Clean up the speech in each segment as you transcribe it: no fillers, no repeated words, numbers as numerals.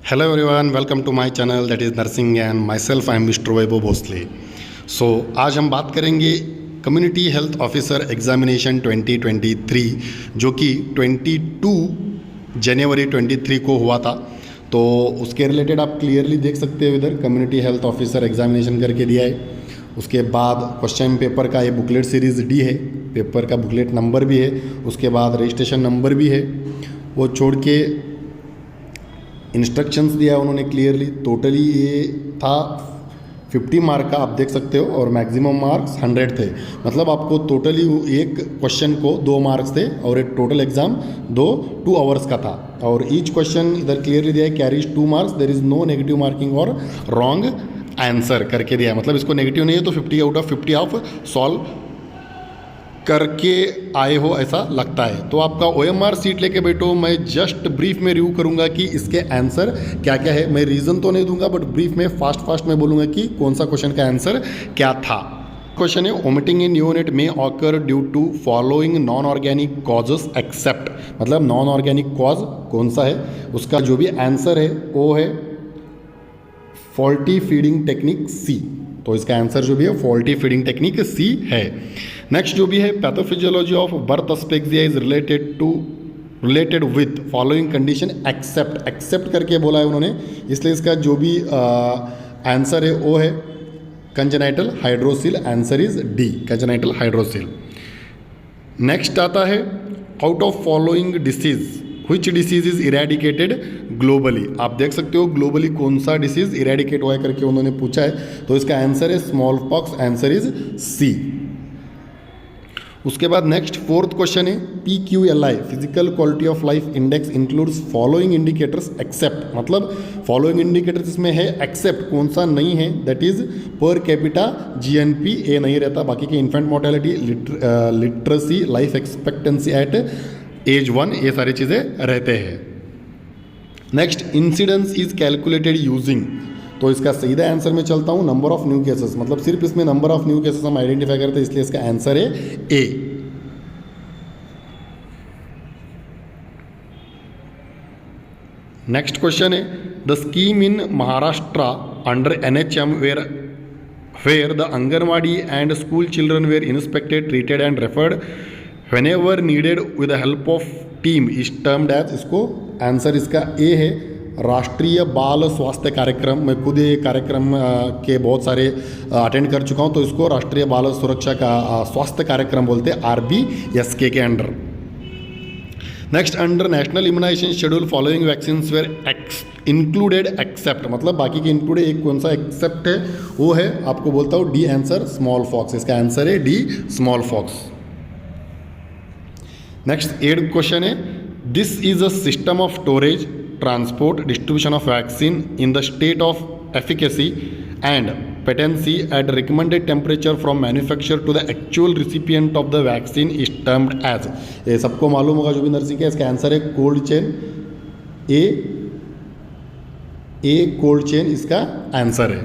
Hello everyone, welcome to my channel that is nursing and myself I am Mr. Vaibhav Bhosle. So आज हम बात करेंगे community health officer examination 2023 जो कि 22 जनवरी 23 को हुआ था। तो उसके रिलेटेड आप क्लियरली देख सकते हो, इधर कम्युनिटी हेल्थ ऑफिसर एग्जामिनेशन करके दिया है। उसके बाद क्वेश्चन पेपर का ये बुकलेट सीरीज़ डी है, पेपर का बुकलेट नंबर भी है, उसके बाद रजिस्ट्रेशन नंबर भी है। वो छोड़ के इंस्ट्रक्शंस दिया उन्होंने क्लियरली। टोटली ये था 50 मार्क का, आप देख सकते हो, और मैक्सिमम मार्क्स 100 थे। मतलब आपको टोटली एक क्वेश्चन को 2 मार्क्स थे और एक टोटल एग्जाम 2 आवर्स का था। और ईच क्वेश्चन इधर क्लियरली दिया है carries 2 marks, there is no negative marking और रॉन्ग आंसर करके दिया है। मतलब इसको नेगेटिव नहीं है तो 50 आउट ऑफ 50 आप सॉल्व करके आए हो ऐसा लगता है। तो आपका OMR सीट लेके बैठो, मैं जस्ट ब्रीफ में रिव्यू करूंगा कि इसके आंसर क्या क्या है। मैं रीज़न तो नहीं दूंगा बट ब्रीफ में फास्ट में बोलूँगा कि कौन सा क्वेश्चन का आंसर क्या था। क्वेश्चन है वोमिटिंग इन न्यूनेट में occur due to following non organic causes except. मतलब नॉन ऑर्गेनिक कॉज कौन सा है, उसका जो भी आंसर है वो है फॉल्टी फीडिंग टेक्निक सी। तो इसका आंसर जो भी है फॉल्टी फीडिंग टेक्निक सी है। नेक्स्ट जो भी है pathophysiology of birth asphyxia is related with following condition except करके बोला है उन्होंने, इसलिए इसका जो भी आंसर है वो है congenital hydrocele. Answer is D, congenital hydrocele. Next आता है out of following disease which disease is eradicated globally. आप देख सकते हो ग्लोबली कौन सा डिसीज इरेडिकेट हुआ है करके उन्होंने पूछा है। तो इसका आंसर है smallpox, answer is C. उसके बाद नेक्स्ट 4th क्वेश्चन है PQLI physical quality of life index includes following indicators except. मतलब फॉलोइंग इंडिकेटर्स इसमें है, एक्सेप्ट कौन सा नहीं है, that is per capita GNP ए नहीं रहता, बाकी के infant mortality, literacy, life expectancy at age 1, ये सारी चीज़ें रहते हैं। Next incidence is calculated using. तो इसका सीधा आंसर में चलता हूँ नंबर ऑफ न्यू केसेस। मतलब सिर्फ इसमें नंबर ऑफ न्यू केसेस हम आइडेंटिफाई करते हैं, इसलिए इसका आंसर है ए। नेक्स्ट क्वेश्चन है the scheme in Maharashtra under NHM where the anganwadi and school children were inspected, treated and referred whenever needed with the help of team is termed as. इसको answer इसका A है, राष्ट्रीय बाल स्वास्थ्य कार्यक्रम। मैं खुद ये कार्यक्रम के बहुत सारे अटेंड कर चुका हूँ, तो इसको राष्ट्रीय बाल सुरक्षा का स्वास्थ्य कार्यक्रम बोलते हैं, RBSK के under. Next under national immunization schedule following vaccine were included except. मतलब बाकी के इंक्लूडेड एक कौन सा एक्सेप्ट है वो है, आपको बोलता हूँ डी आंसर स्मॉल फॉक्स। इसका आंसर है D smallpox. Next 8th question है this is a system of storage, transport, distribution of vaccine in the state of efficacy and patency at recommended temperature from manufacturer to the actual recipient of the vaccine is termed as। ये सबको मालूम होगा जो भी nursing है, इसका answer है cold chain. A cold chain इसका आंसर है।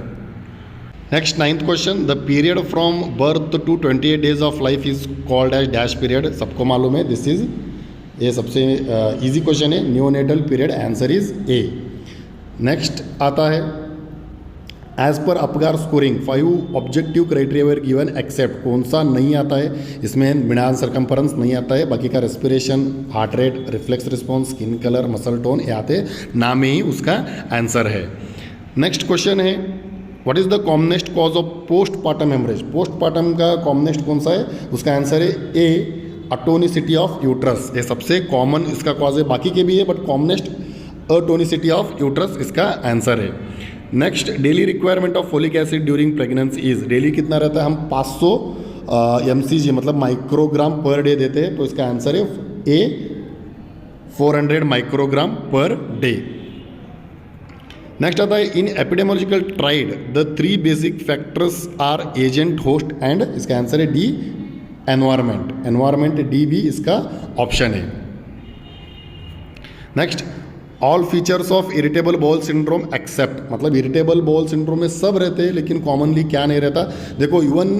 Next 9th question the period from birth to 28 days of life is called as dash period. सबको मालूम है, दिस इज, ये सबसे इजी क्वेश्चन है, neonatal period. Answer is A. Next आता है as per apgar scoring 5 objective criteria were given except. कौन सा नहीं आता है इसमें, मिनाल सरकम्फरेंस नहीं आता है, बाकी का respiration, heart rate, reflex response, skin colour, muscle tone ये आते नाम में ही उसका आंसर है। नेक्स्ट क्वेश्चन है what is the commonest cause of postpartum haemorrhage. Postpartum का कॉमनेस्ट कौन सा है, उसका आंसर है ए अटोनिसिटी ऑफ यूट्रस। ये सबसे कॉमन इसका कॉज है, बाकी के भी है बट कॉमनेस्ट अटोनिसिटी ऑफ यूट्रस इसका आंसर है। Next daily requirement of folic acid during pregnancy is. Daily कितना रहता है, हम 500 mcg मतलब माइक्रोग्राम पर डे देते हैं, तो इसका आंसर है A 400 microgram per day. Next आता है in epidemiological triad the 3 basic factors are agent, host and. इसका आंसर है डी एनवायरमेंट डी भी इसका ऑप्शन है। Next all features of irritable bowel syndrome except, मतलब इरिटेबल बाउल सिंड्रोम में सब रहते हैं लेकिन कॉमनली क्या नहीं रहता। देखो इवन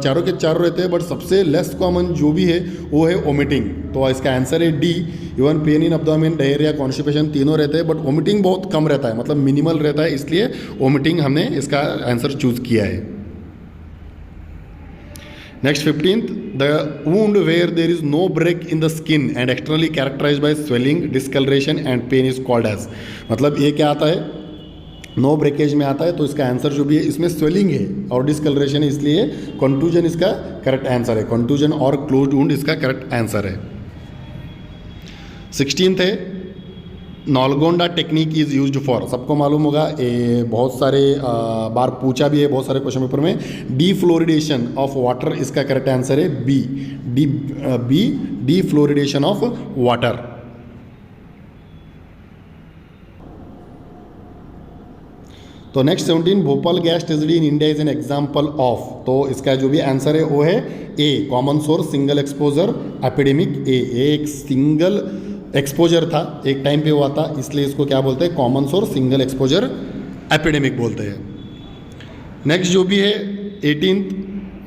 चारों के चारों रहते हैं बट सबसे लेस कॉमन जो भी है वो है वोमिटिंग, तो इसका आंसर है D. Even pain in abdomen, diarrhoea, constipation तीनों रहते हैं बट वोमिटिंग बहुत कम रहता है, मतलब मिनिमल रहता है, इसलिए वोमिटिंग हमने इसका आंसर चूज किया है। Next 15th, the wound where there is no break in the skin and externally characterized by swelling, discoloration and pain is called as, मतलब ये क्या आता है, नो ब्रेकेज में आता है, तो इसका आंसर जो भी है इसमें स्वेलिंग है और डिस्कलरेशन है, इसलिए कंटूजन इसका करेक्ट आंसर है। कंटूजन और क्लोज्ड वुंड इसका करेक्ट आंसर है। 16th है नॉलगोंडा टेक्निक इज यूज्ड फॉर, सबको मालूम होगा, ये बहुत सारे बार पूछा भी है बहुत सारे क्वेश्चन पेपर में। डीफ्लोरिडेशन ऑफ वाटर इसका करेक्ट आंसर है बी, डीफ्लोरिडेशन ऑफ वाटर। तो next 17, Bhopal gas tragedy in India is an example of, तो इसका जो भी आंसर है वो है A, common source single exposure epidemic. एक सिंगल एक्सपोजर था, एक टाइम पे हुआ था, इसलिए इसको क्या बोलते हैं, common source single exposure epidemic बोलते हैं। नेक्स्ट जो भी है 18th,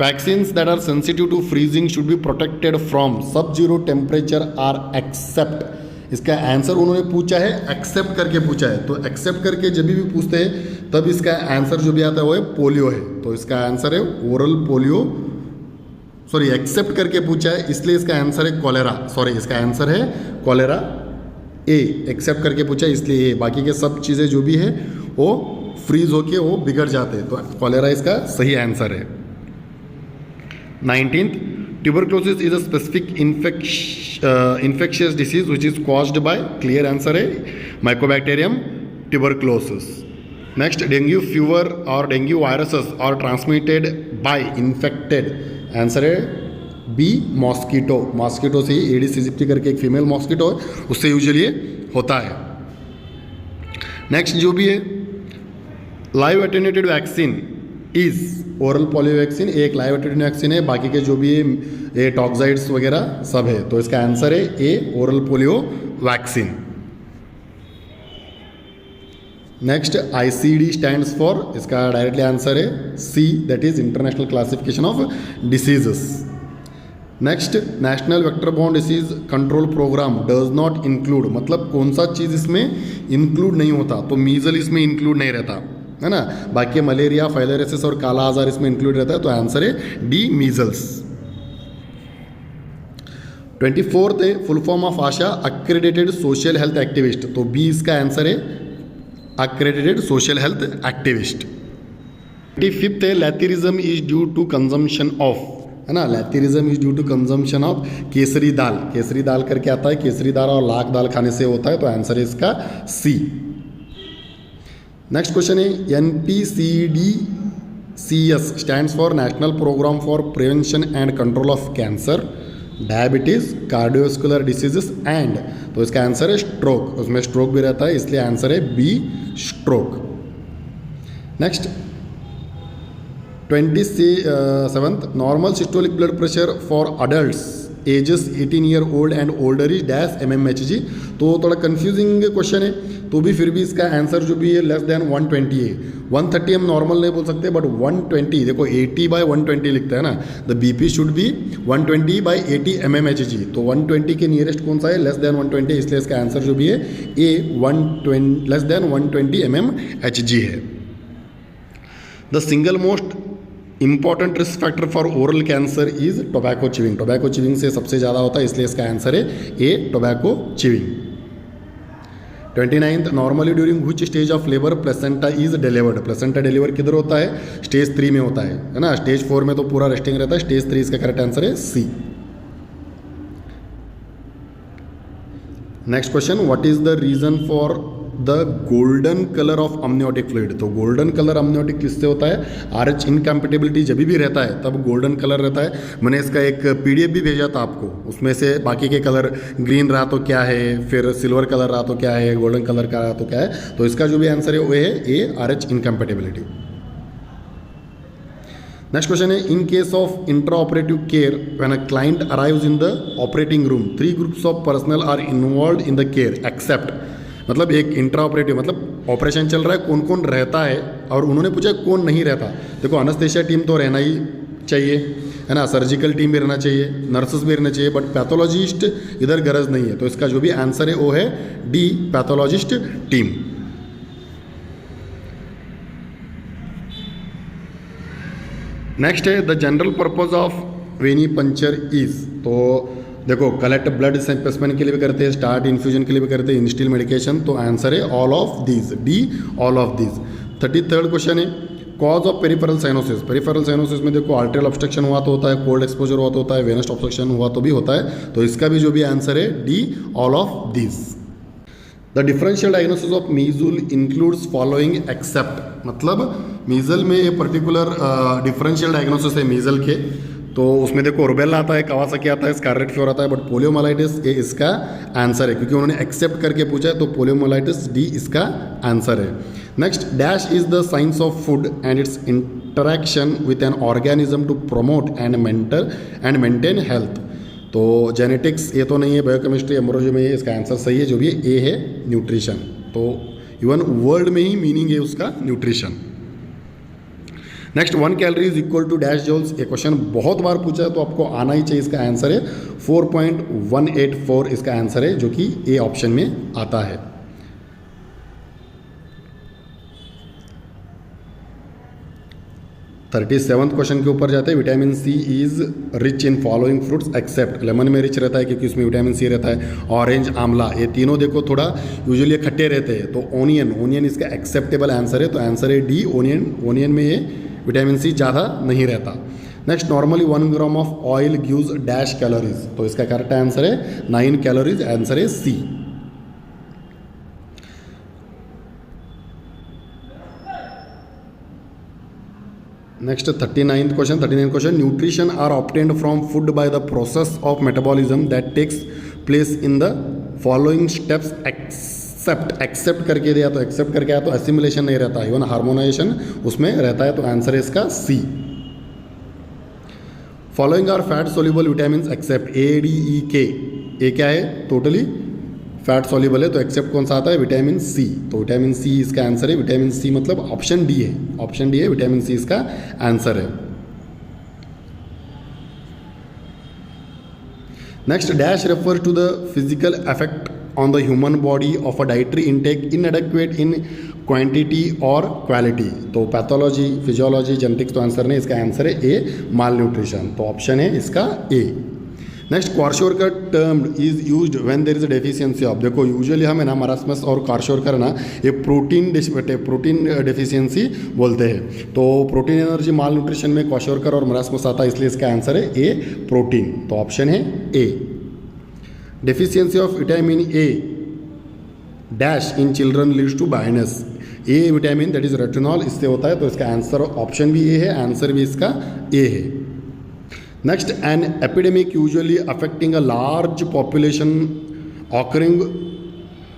vaccines that are sensitive to freezing should be protected from sub zero temperature are except, इसका आंसर उन्होंने पूछा है एक्सेप्ट करके पूछा है, तो एक्सेप्ट करके जब भी पूछते हैं तब इसका आंसर जो भी आता है वो है पोलियो है, तो इसका आंसर है ओरल पोलियो, सॉरी एक्सेप्ट करके पूछा है इसलिए इसका आंसर है कॉलेरा, सॉरी इसका आंसर है कॉलेरा ए, एक्सेप्ट करके पूछा है इसलिए ए, बाकी के सब चीज़ें जो भी है वो फ्रीज होके वो बिगड़ जाते हैं, तो कॉलेरा इसका सही आंसर है। 19th, tuberculosis is a specific infectious disease which is caused by, clear answer है mycobacterium tuberculosis. Next, dengue fever और dengue viruses are transmitted by infected, answer है बी, मॉस्कीटो, मॉस्कीटो से ही एडिस इजिप्टी करके एक फीमेल मॉस्कीटो है उससे usually होता है। नेक्स्ट जो भी है live attenuated vaccine is oral polio vaccine, एक लाइव एटेन्यूएटेड वैक्सीन है, बाकी के जो भी है ये टॉक्साइड्स वगैरह सब है, तो इसका आंसर है A, oral polio vaccine. Next ICD stands for, इसका डायरेक्टली आंसर है C, that is international classification of diseases. Next, national vector borne disease control program does not include, मतलब कौन सा चीज़ इसमें इंक्लूड नहीं होता, तो मीजल इसमें इंक्लूड नहीं रहता है ना, बाकी मलेरिया, फाइलेरिसिस और काला आजार इसमें इंक्लूड रहता है, तो आंसर है डी, मीजल्स। 24th है full form of ASHA, accredited social health activist, तो बी इसका आंसर है accredited social health activist. 25th है lathyrism is due to consumption of, है ना, lathyrism is due to consumption of kesari dal, केसरी दाल करके आता है, केसरी दाल और लाख दाल खाने से होता है, तो आंसर है इसका सी। नेक्स्ट क्वेश्चन है NPCDCS stands for national programme for prevention and control of cancer, diabetes, cardiovascular diseases and, तो इसका आंसर है स्ट्रोक, उसमें स्ट्रोक भी रहता है इसलिए आंसर है B, stroke. Next 27th, normal systolic blood pressure for adults ages 18 year old and older is dash mmHg, तो थोड़ा कंफ्यूजिंग क्वेश्चन है, तो भी फिर भी इसका आंसर जो भी है लेस देन 120 है। 130 हम नॉर्मल नहीं बोल सकते बट 120, देखो 80/120 लिखता है ना, the BP should be 120/80 mmHg, तो 120 के नियरेस्ट कौन सा है, लेस देन 120, इसलिए इसका आंसर जो भी है ए, 120 लेस देन 120 mmHg है। The single most important risk factor for oral cancer is tobacco chewing, tobacco chewing से सबसे ज़्यादा होता है इसलिए इसका आंसर है A, tobacco chewing. 29th, normally during which stage of labour placenta is delivered, placenta deliver किधर होता है, स्टेज 3 में होता है ना, स्टेज 4 में तो पूरा रेस्टिंग रहता है, स्टेज 3 इसका करेक्ट आंसर है C. Next question, what is the reason for the golden colour of amniotic fluid, तो गोल्डन कलर अमनियोटिक किससे होता है, RH इनकम्पेटिबिलिटी जब भी रहता है तब गोल्डन कलर रहता है। मैंने इसका एक PDF भी भेजा था आपको, उसमें से बाकी के कलर ग्रीन रहा तो क्या है, फिर सिल्वर कलर रहा तो क्या है, गोल्डन कलर का रहा तो क्या है, तो इसका जो भी आंसर है वो है A, RH incompatibility. Next question is in case of intra operative care when a client arrives in the operating room 3 groups of personal are involve in the care except, मतलब एक इंट्रा ऑपरेटिव, मतलब operation चल रहा है, कौन कौन रहता है, और उन्होंने पूछा कौन नहीं रहता। देखो एनेस्थीसिया टीम तो रहना ही चाहिए, है ना, सर्जिकल टीम भी रहना चाहिए, नर्सेस भी रहना चाहिए, बट पैथोलॉजिस्ट इधर गरज नहीं है। तो इसका जो भी आंसर है वो है डी, पैथोलॉजिस्ट टीम। नेक्स्ट है the general purpose of venipuncture is. तो देखो कलेक्ट ब्लड स्पेसिमेन के लिए भी करते हैं, स्टार्ट इन्फ्यूजन के लिए भी करते हैं, इंस्टिल मेडिकेशन। तो आंसर है all of these, D all of these. 33rd question है cause of peripheral cyanosis. Peripheral cyanosis में देखो आर्टेरियल ऑब्स्ट्रक्शन हुआ तो होता है, कोल्ड एक्सपोजर हुआ तो होता है, वेनस ऑब्स्ट्रक्शन हुआ तो भी होता है। तो इसका भी जो भी आंसर है D all of these. The differential diagnosis of measle includes following except. मतलब मीजल में ये पर्टिकुलर डिफरेंशियल डायग्नोसिस है मीजल के, तो उसमें देखो रुबेला आता है, कवासाकी आता है, स्कारलेट फीवर आता है, बट पोलियोमाइलाइटिस ये इसका आंसर है, क्योंकि उन्होंने एक्सेप्ट करके पूछा है। तो पोलियोमाइलाइटिस डी इसका आंसर है। Next dash is the science of food and its interaction with an organism to promote and maintain health. तो जेनेटिक्स ये तो नहीं है, बायोकेमिस्ट्री एम्ब्रोलॉजी में है, इसका आंसर सही है जो भी है, ए है न्यूट्रिशन। तो इवन वर्ड में ही मीनिंग है उसका nutrition. Next 1 calorie is equal to dash joules. ये क्वेश्चन बहुत बार पूछा है तो आपको आना ही चाहिए। इसका आंसर है 4.184, इसका आंसर है जो कि ए ऑप्शन में आता है। थर्टी सेवन्थ क्वेश्चन के ऊपर जाते हैं। Vitamin C is rich in following fruits except. Lemon में रिच रहता है क्योंकि उसमें विटामिन सी रहता है। ऑरेंज, आंवला, ये तीनों देखो थोड़ा यूजुअली खट्टे रहते हैं। तो ओनियन इसका एक्सेप्टेबल आंसर है, तो आंसर है डी ओनियन में ये विटामिन सी ज़्यादा नहीं रहता। Next normally 1 gram of oil gives dash calories. तो इसका करेक्ट आंसर है 9 कैलोरीज, आंसर है C. Next 39th question nutrition are obtained from food by the process of metabolism that takes place in the following steps except करके दिया, तो accept करके आया तो एसिमिलेशन नहीं रहता, इवन हार्मोनाइजेशन उसमें रहता है। तो आंसर है इसका C. Following are fat soluble vitamin except A D E K. A क्या है, टोटली फैट सोल्यूबल है, तो एक्सेप्ट कौन सा आता है, विटामिन सी। तो विटामिन सी इसका आंसर है। विटामिन सी मतलब ऑप्शन डी है, ऑप्शन डी है, विटामिन सी इसका आंसर है। Next dash refers to the physical effect on the human body of a dietary intake inadequate in quantity और quality. तो pathology, physiology, genetics तो answer नहीं, इसका आंसर है ए, माल न्यूट्रिशन। तो ऑप्शन है इसका A. Next kwashiorkor term is used when there is a deficiency of. देखो यूजुअली हम है ना मरासमस और क्वारशोरकर ना ये प्रोटीन डेफिशिएंसी बोलते हैं। तो प्रोटीन एनर्जी माल न्यूट्रिशन में क्वारशोरकर और मरासमस आता है, इसलिए इसका आंसर है ए, प्रोटीन। तो ऑप्शन है A. Deficiency of vitamin A dash in children leads to blindness. A vitamin that is retinol, इससे होता है। तो इसका आंसर ऑप्शन भी ए है, आंसर भी इसका ए है। Next an epidemic usually affecting a large population occurring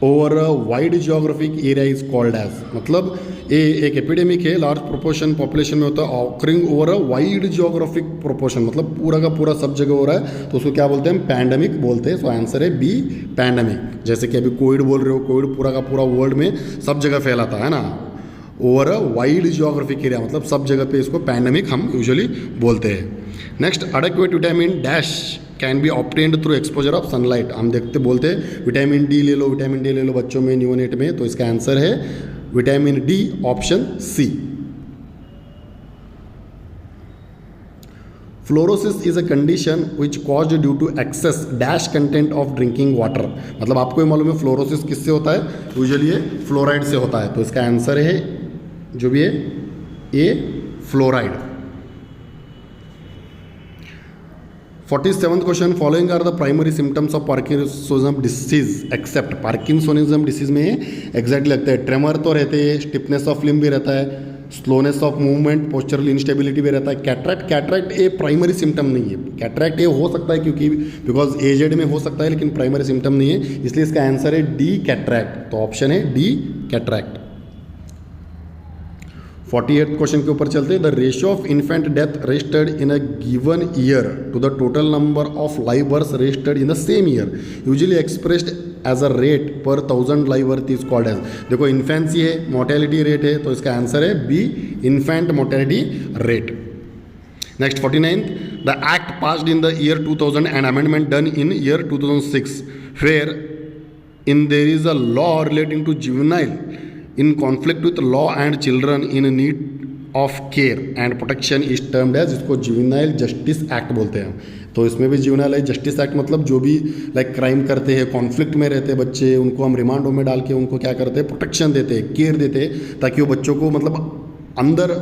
over a wide geographic area is called as. मतलब ये एक एपिडेमिक है, लार्ज प्रोपोर्शन पॉपुलेशन में होता है, occurring over a wide geographic proportion, मतलब पूरा का पूरा सब जगह हो रहा है, तो उसको क्या बोलते हैं, पैंडेमिक बोलते हैं। सो आंसर है बी, पैंडेमिक। जैसे कि अभी कोविड बोल रहे हो, कोविड पूरा का पूरा वर्ल्ड में सब जगह फैलाता है ना, over a wide geographic area, मतलब सब जगह पे इसको पैंडेमिक हम यूजुअली बोलते हैं। Next adequate vitamin dash can be obtained through exposure of sunlight. हम देखते बोलते हैं विटामिन डी ले लो, विटामिन डी ले लो बच्चों में, न्यूनेट में। तो इसका आंसर है vitamin D, option C. Fluorosis is a condition which caused due to excess dash content of drinking water. मतलब आपको ये मालूम है फ्लोरोसिस किससे होता है, यूजुअली ये फ्लोराइड से होता है। तो इसका आंसर है जो भी है A, fluoride. 47th question following are the primary symptoms of parkinsonism disease except. Parkinsonism disease में एग्जैक्टली लगता है, ट्रेमर तो रहते हैं, स्टिफनेस ऑफ लिम्ब भी रहता है, slowness of movement, postural instability भी रहता है। कैटरैक्ट ये प्राइमरी सिम्टम नहीं है। कैटरैक्ट ये हो सकता है क्योंकि बिकॉज एजेड में हो सकता है, लेकिन प्राइमरी सिम्टम नहीं है, इसलिए इसका आंसर है डी, कैटरैक्ट। तो ऑप्शन है डी, कैटरैक्ट। 48th क्वेश्चन के ऊपर चलते हैं। The ratio of infant death registered in a given year to the total number of live birth registered in the same year usually expressed as a rate per 1000 live birth is called as. देखो infancy है, mortality rate है, तो इसका answer है B, infant mortality rate. Next 49th, the act passed in the year 2000 and amendment done in year 2006 where in there is a law relating to juvenile in conflict with law and children in need of care and protection is termed as, इसको juvenile justice act बोलते हैं। तो इसमें भी juvenile justice act मतलब जो भी like crime करते हैं, कॉन्फ्लिक्ट में रहते हैं बच्चे, उनको हम रिमांड होम में डाल के उनको क्या करते हैं, प्रोटेक्शन देते हैं, केयर देते हैं, ताकि वो बच्चों को मतलब अंडर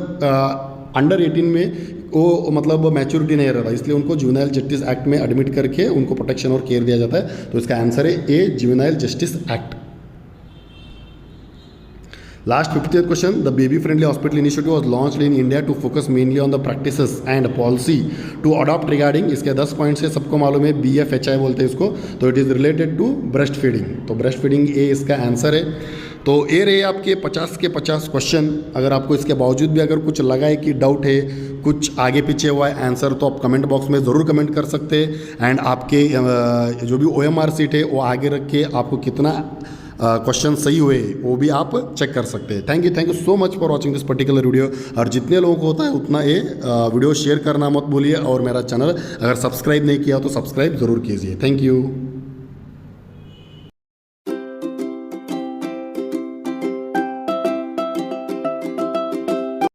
18 में वो मतलब मैच्योरिटी नहीं रहता, इसलिए उनको जुवेनाइल जस्टिस एक्ट में एडमिट करके उनको प्रोटेक्शन और केयर दिया जाता है। तो इसका आंसर है A, juvenile justice act. Last 50th question, the baby friendly hospital initiative was launched in India to focus mainly on the practices and policy to adopt regarding, इसके 10 पॉइंट्स है, सबको मालूम है BFHI बोलते हैं इसको, तो it is related to breast feeding. तो ब्रेस्ट फीडिंग ए इसका आंसर है। तो ए रहे आपके 50 के 50 क्वेश्चन। अगर आपको इसके बावजूद भी अगर कुछ लगा है कि डाउट है, कुछ आगे पीछे हुआ है आंसर, तो आप कमेंट बॉक्स में ज़रूर कमेंट कर सकते हैं। एंड आपके जो भी OMR सीट है वो आगे रख के आपको कितना क्वेश्चन सही हुए वो भी आप चेक कर सकते हैं। Thank you so much for watching this particular video. और जितने लोगों को होता है उतना ये वीडियो शेयर करना मत भूलिए, और मेरा चैनल अगर सब्सक्राइब नहीं किया तो सब्सक्राइब ज़रूर कीजिए। Thank you.